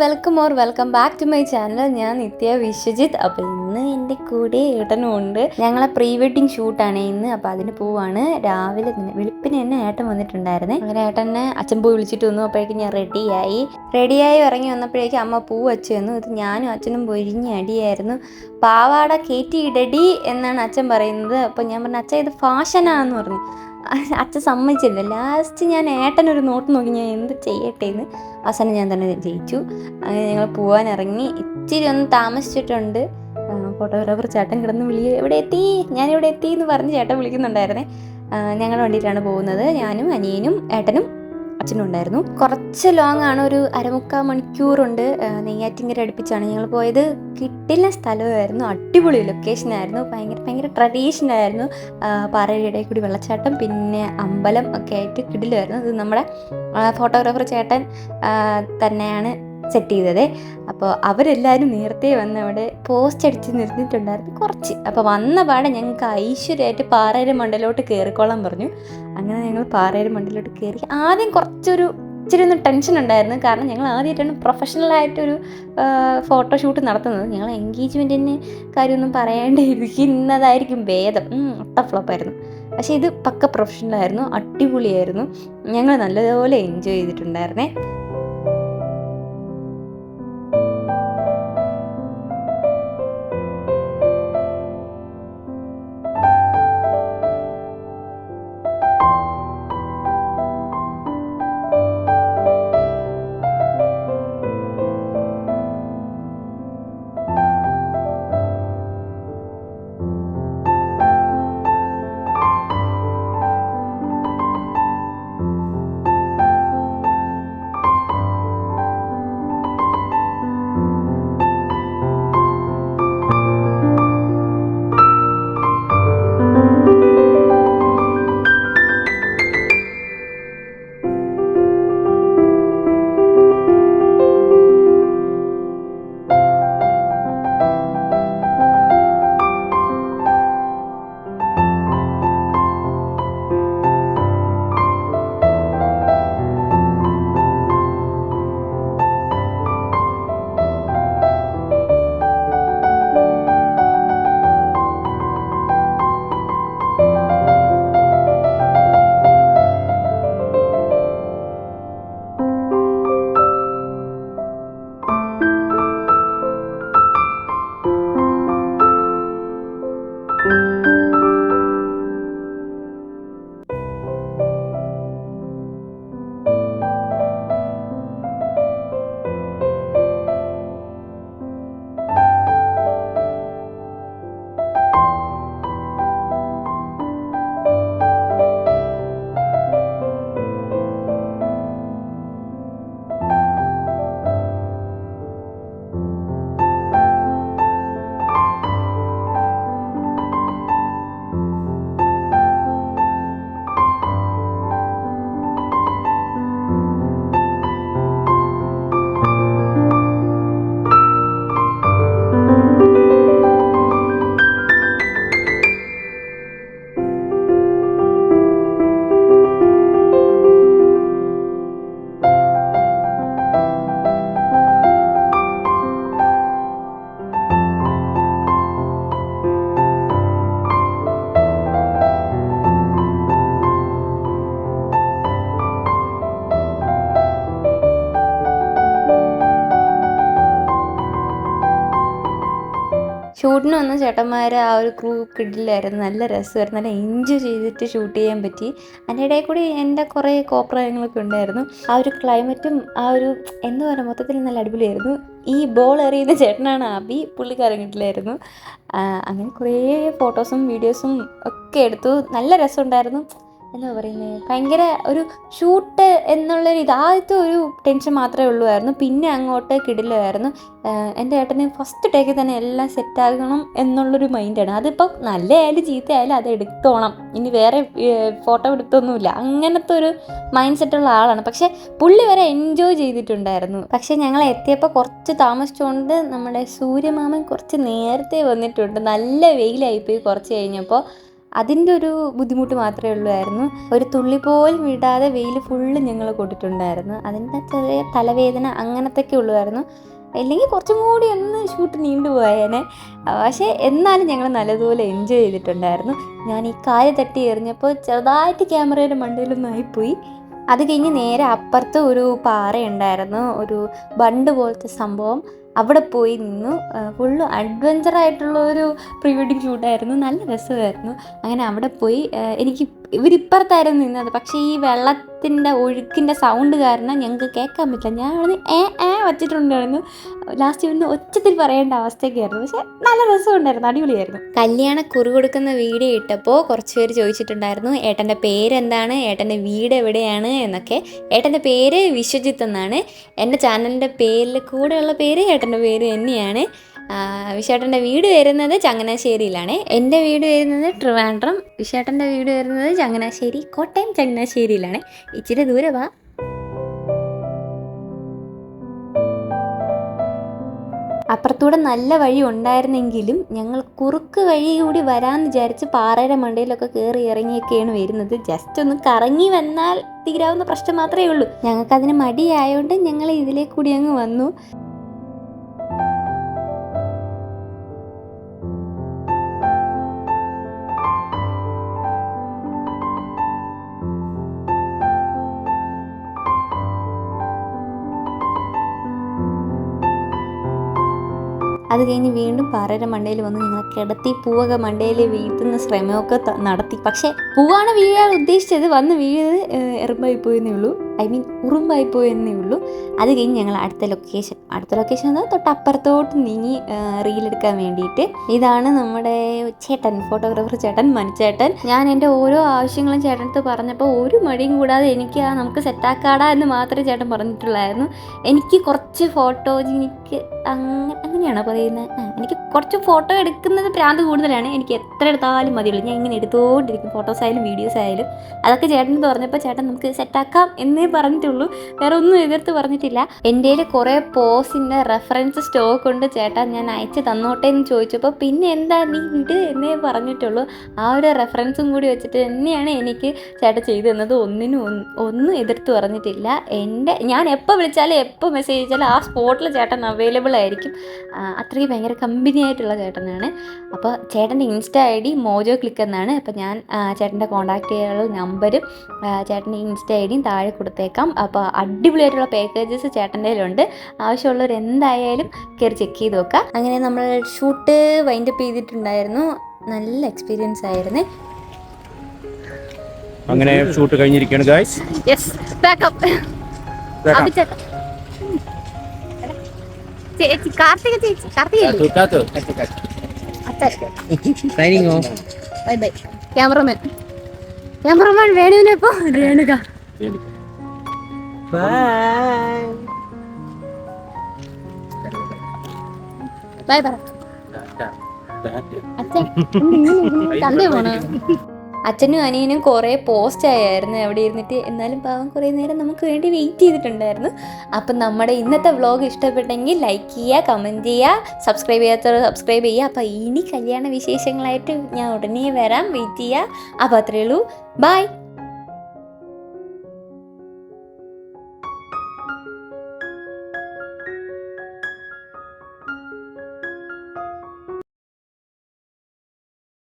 Welcome back to my channel. ഞാൻ നിത്യ വിശ്വജിത്ത്. അപ്പോൾ ഇന്ന് എൻ്റെ കൂടെ ഏട്ടനും ഉണ്ട്. ഞങ്ങളെ പ്രീ വെഡിങ് ഷൂട്ടാണ് ഇന്ന്. അപ്പോൾ അതിന് പോവാണ്. രാവിലെ തന്നെ വെളുപ്പിന് തന്നെ ഏട്ടൻ വന്നിട്ടുണ്ടായിരുന്നേ. അങ്ങനെ ഏട്ടനെ അച്ഛൻ പോയി വിളിച്ചിട്ട് വന്നു. അപ്പോഴേക്കും ഞാൻ റെഡിയായി ഇറങ്ങി വന്നപ്പോഴേക്കും അമ്മ പൂ വച്ചു തന്നു. ഇത് ഞാനും അച്ഛനും പൊരിഞ്ഞ അടിയായിരുന്നു. പാവാട കയറ്റി ഇടടി എന്നാണ് അച്ഛൻ പറയുന്നത്. അപ്പോൾ ഞാൻ പറഞ്ഞു അച്ഛൻ ഇത് ഫാഷനാന്ന് പറഞ്ഞു. അച്ഛൻ സമ്മതിച്ചില്ല. ലാസ്റ്റ് ഞാൻ ഏട്ടനൊരു നോട്ട് നോക്കി ഞാൻ എന്ത് ചെയ്യട്ടെ എന്ന്. അവസാനം ഞാൻ തന്നെ ജയിച്ചു. അങ്ങനെ ഞങ്ങൾ പോകാനിറങ്ങി. ഇച്ചിരി ഒന്ന് താമസിച്ചിട്ടുണ്ട്. ഫോട്ടോഗ്രാഫർ ചേട്ടൻ കിടന്ന് എവിടെ എത്തി, ഞാനിവിടെ എത്തി എന്ന് പറഞ്ഞ് ചേട്ടൻ വിളിക്കുന്നുണ്ടായിരുന്നേ. ഞങ്ങളുടെ വണ്ടിയിലാണ് പോകുന്നത്. ഞാനും അനിയനും ഏട്ടനും അച്ഛനും ഉണ്ടായിരുന്നു. കുറച്ച് ലോങ് ആണ്, ഒരു 1/4 മണിക്കൂറുണ്ട്. നെയ്യാറ്റിൻകര അടുപ്പിച്ചാണ് ഞങ്ങൾ പോയത്. കിട്ടില്ല സ്ഥലമായിരുന്നു, അടിപൊളി ലൊക്കേഷനായിരുന്നു. ഭയങ്കര ട്രഡീഷണലായിരുന്നു. പാറയുടെ ഇടയിൽ കൂടി വെള്ളച്ചാട്ടം, പിന്നെ അമ്പലം ഒക്കെ ആയിട്ട് കിടിലായിരുന്നു. ഇത് നമ്മുടെ ഫോട്ടോഗ്രാഫർ ചേട്ടൻ തന്നെയാണ് സെറ്റ് ചെയ്തത്. അപ്പോൾ അവരെല്ലാവരും നേരത്തെ വന്ന് അവിടെ പോസ്റ്റ് അടിച്ച് നിർത്തിയിട്ടുണ്ടായിരുന്നു കുറച്ച്. അപ്പോൾ വന്ന പാടെ ഞങ്ങൾക്ക് ഐശ്വര്യമായിട്ട് പാറയുടെ മണ്ടലോട്ട് കയറിക്കോളാൻ പറഞ്ഞു. അങ്ങനെ ഞങ്ങൾ പാറയുടെ മണ്ടലോട്ട് കയറി. ആദ്യം ഇച്ചിരി ഒന്ന് ടെൻഷൻ ഉണ്ടായിരുന്നു. കാരണം ഞങ്ങൾ ആദ്യമായിട്ടാണ് പ്രൊഫഷണലായിട്ടൊരു ഫോട്ടോഷൂട്ട് നടത്തുന്നത്. ഞങ്ങൾ എൻഗേജ്മെൻറ്റിന് കാര്യമൊന്നും പറയാണ്ടിരിക്കുന്നതായിരിക്കും ഭേദം. ഒട്ട ഫ്ലോപ്പായിരുന്നു. പക്ഷേ ഇത് പക്ക പ്രൊഫഷണലായിരുന്നു, അടിപൊളിയായിരുന്നു. ഞങ്ങൾ നല്ലതുപോലെ എൻജോയ് ചെയ്തിട്ടുണ്ടായിരുന്നേ. ഷൂട്ടിന് വന്ന ചേട്ടന്മാർ ആ ഒരു ക്രൂ കിടിലായിരുന്നു. നല്ല രസമായിരുന്നു. നല്ല എൻജോയ് ചെയ്തിട്ട് ഷൂട്ട് ചെയ്യാൻ പറ്റി. അതിൻ്റെ ഇടയിൽ കൂടി എൻ്റെ കുറേ കോപ്രായങ്ങളൊക്കെ ഉണ്ടായിരുന്നു. ആ ഒരു ക്ലൈമറ്റും ആ ഒരു എന്താ പറയുക, മൊത്തത്തിൽ നല്ല അടിപൊളിയായിരുന്നു. ഈ ബോൾ എറിയുന്ന ചേട്ടനാണ് അബി, പുള്ളിക്കാരൻ കിട്ടില്ലായിരുന്നു. അങ്ങനെ കുറേ ഫോട്ടോസും വീഡിയോസും ഒക്കെ എടുത്തു. നല്ല രസമുണ്ടായിരുന്നു. എന്താ പറയുന്നത്, ഭയങ്കര ഒരു ഷൂട്ട് എന്നുള്ളൊരു ആദ്യത്തെ ഒരു ടെൻഷൻ മാത്രമേ ഉള്ളുമായിരുന്നു. പിന്നെ അങ്ങോട്ട് കിടിലായിരുന്നു. എൻ്റെ ഏട്ടന് ഫസ്റ്റ് ടേക്കിൽ തന്നെ എല്ലാം സെറ്റാകണം എന്നുള്ളൊരു മൈൻഡാണ്. അതിപ്പോൾ നല്ലയായാലും ചീത്തയായാലും അത് എടുത്തോണം, ഇനി വേറെ ഫോട്ടോ എടുത്തൊന്നുമില്ല, അങ്ങനത്തെ ഒരു മൈൻഡ് സെറ്റുള്ള ആളാണ്. പക്ഷേ പുള്ളി വരെ എൻജോയ് ചെയ്തിട്ടുണ്ടായിരുന്നു. പക്ഷേ ഞങ്ങൾ എത്തിയപ്പോൾ കുറച്ച് താമസിച്ചുകൊണ്ട് നമ്മുടെ സൂര്യമാമൻ കുറച്ച് നേരത്തെ വന്നിട്ടുണ്ട്. നല്ല വെയിലായിപ്പോയി കുറച്ച് കഴിഞ്ഞപ്പോൾ. അതിൻ്റെ ഒരു ബുദ്ധിമുട്ട് മാത്രമേ ഉള്ളായിരുന്നു. ഒരു തുള്ളി പോലും വിടാതെ വെയിൽ ഫുള്ള് ഞങ്ങൾ കൊണ്ടിട്ടുണ്ടായിരുന്നു. അതിൻ്റെ ചെറിയ തലവേദന അങ്ങനത്തെയൊക്കെ ഉള്ളായിരുന്നു. അല്ലെങ്കിൽ കുറച്ചും കൂടി ഒന്ന് ഷൂട്ട് നീണ്ടുപോയേനെ. പക്ഷേ എന്നാലും ഞങ്ങൾ നല്ലതുപോലെ എൻജോയ് ചെയ്തിട്ടുണ്ടായിരുന്നു. ഞാൻ ഈ കാല് തട്ടി എറിഞ്ഞപ്പോൾ ചെറുതായിട്ട് ക്യാമറയുടെ മണ്ടയിലൊന്നായിപ്പോയി. അത് കഴിഞ്ഞ് നേരെ അപ്പുറത്ത് ഒരു പാറയുണ്ടായിരുന്നു, ഒരു ബണ്ട് പോലത്തെ സംഭവം. അവിടെ പോയി നിന്നു. ഫുള്ള് അഡ്വഞ്ചറായിട്ടുള്ള ഒരു പ്രീ വെഡിങ് ഷൂട്ടായിരുന്നു. നല്ല രസമായിരുന്നു. അങ്ങനെ അവിടെ പോയി എനിക്ക് ഇവരിപ്പുറത്തായിരുന്നു നിന്നത്. പക്ഷേ ഈ വെള്ളത്തിൻ്റെ ഒഴുക്കിൻ്റെ സൗണ്ട് കാരണം ഞങ്ങൾക്ക് കേൾക്കാൻ പറ്റില്ല. ഞാൻ അവിടെ വച്ചിട്ടുണ്ടായിരുന്നു. ലാസ്റ്റ് ഇവിടുന്ന് ഒച്ചത്തിൽ പറയേണ്ട അവസ്ഥയൊക്കെ ആയിരുന്നു. പക്ഷേ നല്ല രസമുണ്ടായിരുന്നു, അടിപൊളിയായിരുന്നു. കല്യാണ കുറി കൊടുക്കുന്ന വീഡിയോ ഇട്ടപ്പോൾ കുറച്ച് പേര് ചോദിച്ചിട്ടുണ്ടായിരുന്നു ഏട്ടൻ്റെ പേരെന്താണ്, ഏട്ടൻ്റെ വീട് എവിടെയാണ് എന്നൊക്കെ. ഏട്ടൻ്റെ പേര് വിശ്വജിത്ത് എന്നാണ്. എൻ്റെ ചാനലിൻ്റെ പേരിൽ കൂടെയുള്ള പേര് ഏട്ടൻ്റെ പേര് തന്നെയാണ്. വിശേട്ടൻ്റെ വീട് വരുന്നത് ചങ്ങനാശ്ശേരിയിലാണ്. എൻ്റെ വീട് വരുന്നത് ട്രിവാൻഡ്രം. വിശേട്ടൻ്റെ വീട് വരുന്നത് ചങ്ങനാശ്ശേരി, കോട്ടയം ചങ്ങനാശ്ശേരിയിലാണ്. ഇച്ചിരി ദൂരമാ. അപ്പുറത്തൂടെ നല്ല വഴി ഉണ്ടായിരുന്നെങ്കിലും ഞങ്ങൾ കുറുക്ക് വഴി കൂടി വരാമെന്ന് വിചാരിച്ച് പാറയുടെ മണ്ടയിലൊക്കെ കയറി ഇറങ്ങിയൊക്കെയാണ് വരുന്നത്. ജസ്റ്റ് ഒന്ന് കറങ്ങി വന്നാൽ തീരാവുന്ന പ്രശ്നം മാത്രമേ ഉള്ളൂ. ഞങ്ങൾക്കതിന് മടിയായതുകൊണ്ട് ഞങ്ങൾ ഇതിലേ കൂടി അങ്ങ് വന്നു. അത് കഴിഞ്ഞ് വീണ്ടും പാറയുടെ മണ്ടയിൽ വന്ന് ഞങ്ങൾ കിടത്തി പൂവൊക്കെ മണ്ടയിൽ വീഴ്ത്തുന്ന ശ്രമമൊക്കെ നടത്തി. പക്ഷേ പൂവാണ് വീഴാൻ ഉദ്ദേശിച്ചത്, വന്ന് വീഴത് എറുമ്പായി പോയെന്നേ ഉള്ളൂ. ഉറുമ്പായി പോയെന്നേ ഉള്ളൂ. അത് കഴിഞ്ഞ് ഞങ്ങൾ അടുത്ത ലൊക്കേഷൻ എന്നാൽ തൊട്ടപ്പുറത്തോട്ട് നീങ്ങി റീലെടുക്കാൻ വേണ്ടിയിട്ട്. ഇതാണ് നമ്മുടെ ചേട്ടൻ, ഫോട്ടോഗ്രാഫർ ചേട്ടൻ, മനുചേട്ടൻ. ഞാൻ എൻ്റെ ഓരോ ആവശ്യങ്ങളും ചേട്ടനടുത്ത് പറഞ്ഞപ്പോൾ ഒരു മടിയും കൂടാതെ എനിക്ക് നമുക്ക് സെറ്റാക്കാടാ എന്ന് മാത്രമേ ചേട്ടൻ പറഞ്ഞിട്ടുള്ളായിരുന്നു. എനിക്ക് കുറച്ച് ഫോട്ടോജനിക്ക് അങ്ങനെയാണോ പറയുന്നത്? എനിക്ക് കുറച്ച് ഫോട്ടോ എടുക്കുന്നത് ഭ്രാന്ത് കൂടുതലാണ്. എനിക്ക് എത്ര എടുത്താലും മതിയുള്ളൂ. ഞാൻ ഇങ്ങനെ എടുത്തുകൊണ്ടിരിക്കും, ഫോട്ടോസ് ആയാലും വീഡിയോസ് ആയാലും. അതൊക്കെ ചേട്ടൻ പറഞ്ഞപ്പോൾ ചേട്ടൻ നമുക്ക് സെറ്റാക്കാം എന്നേ പറഞ്ഞിട്ടുള്ളൂ, വേറെ ഒന്നും എതിർത്ത് പറഞ്ഞിട്ടില്ല. എൻ്റെ കുറേ പോസിൻ്റെ റെഫറൻസ് സ്റ്റോക്ക് ഉണ്ട് ചേട്ടാ, ഞാൻ അയച്ച് തന്നോട്ടെ എന്ന് ചോദിച്ചപ്പോൾ പിന്നെ എന്താ നീ വിട് എന്നേ പറഞ്ഞിട്ടുള്ളൂ. ആ ഒരു റെഫറൻസും കൂടി വെച്ചിട്ട് തന്നെയാണ് എനിക്ക് ചേട്ടൻ ചെയ്തു തന്നത്. ഒന്നും എതിർത്ത് പറഞ്ഞിട്ടില്ല. ഞാൻ എപ്പോൾ വിളിച്ചാലും എപ്പോൾ മെസ്സേജ് അയച്ചാലും ആ സ്പോട്ടിൽ ചേട്ടൻ അവൈലബിൾ ആയിരിക്കും. അത്രയും ഭയങ്കര കമ്പനി ആയിട്ടുള്ള ചേട്ടനാണ്. അപ്പോൾ ചേട്ടൻ്റെ ഇൻസ്റ്റാ ID മോജോ ക്ലിക്ക് എന്നാണ്. അപ്പോൾ ഞാൻ ചേട്ടൻ്റെ കോൺടാക്ട് ചെയ്യാനുള്ള നമ്പരും ചേട്ടൻ്റെ ഇൻസ്റ്റാ IDയും താഴെ കൊടുത്തേക്കാം. അപ്പോൾ അടിപൊളിയായിട്ടുള്ള പാക്കേജസ് ചേട്ടൻ്റെ കയ്യിലുണ്ട്. ആവശ്യമുള്ളവർ എന്തായാലും കയറി ചെക്ക് ചെയ്ത് നോക്കാം. അങ്ങനെ നമ്മൾ ഷൂട്ട് വൈൻഡപ്പ് ചെയ്തിട്ടുണ്ടായിരുന്നു. നല്ല എക്സ്പീരിയൻസ് ആയിരുന്നു. അങ്ങനെ ഷൂട്ട് കഴിഞ്ഞിരിക്കുകയാണ് ഗൈസ്. Yes, backup. ചേച്ചി കാർത്തിക, ബൈ ബൈ. ക്യാമറമാൻ വേണുവിനെപ്പോ രേണുക. ബൈ പറ. അച്ഛനും അനിയനും കുറേ പോസ്റ്റ് ആയിരുന്നു അവിടെ ഇരുന്നിട്ട്. എന്നാലും പാവം കുറേ നേരം നമുക്ക് വേണ്ടി വെയിറ്റ് ചെയ്തിട്ടുണ്ടായിരുന്നു. അപ്പം നമ്മുടെ ഇന്നത്തെ വ്ളോഗ് ഇഷ്ടപ്പെട്ടെങ്കിൽ ലൈക്ക് ചെയ്യുക, കമൻറ്റ് ചെയ്യുക, സബ്സ്ക്രൈബ് ചെയ്യാത്തവർ സബ്സ്ക്രൈബ് ചെയ്യുക. അപ്പം ഇനി കല്യാണ വിശേഷങ്ങളായിട്ട് ഞാൻ ഉടനെ വരാം, വെയിറ്റ് ചെയ്യുക. അപ്പോൾ അത്രയേ ഉള്ളൂ. ബൈ.